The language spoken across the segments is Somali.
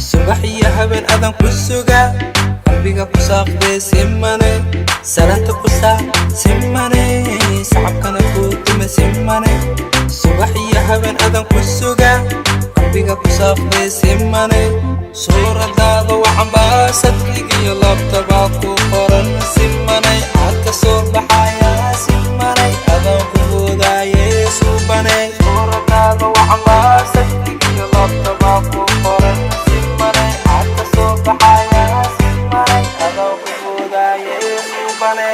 subax iyo habeen adan ku sugaa qalbiga ku saaqday simane salaanta ku saa simane sacabkana ku tuma simane subax iyo habeen adan ku sugaa qalbiga ku saaqday simane suuradaada waxaan baa sadriga iyo laabtaba ku qoran simane halka soo baxaya simane adan ku wadaaye subane suuradaada waxaan baa sadriga iyo laabtaba ku qoran simane halka soo baxaya simane adan ku wadaaye subane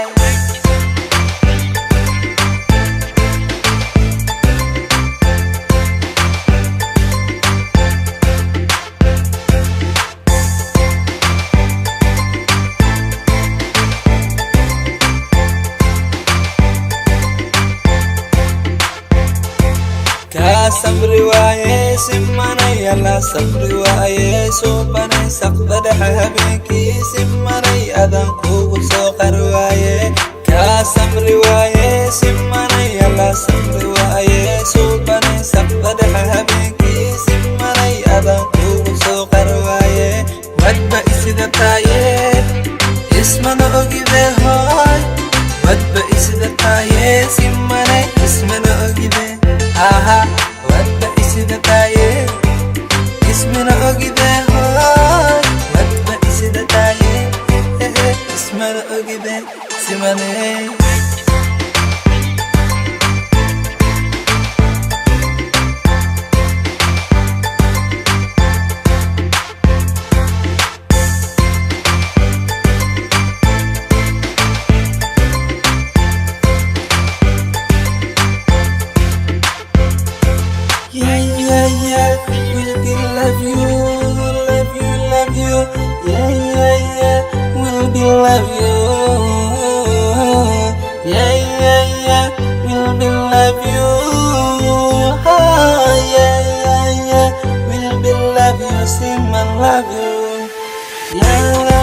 صبري وايه سماني يلا صبري وايه سوباني سقدر حبيبي سماني أذن كوب سوقر وايه كصبري وايه سماني يلا صبري وايه سوباني سقدر حبيبي سماني أذن كوب سوقر وايه ودبا إسد تايه اسمنا أجيبه هاي ودبا إسد تايه سماني اسمنا أجيبه آها اسمنا أجيبه هاي ودبا إسد تايه اسمنا أجيبه سماني love you, yeah, yeah, yeah, we'll be love you, oh, yeah, yeah, yeah, we'll be love you, sing and love you, yeah.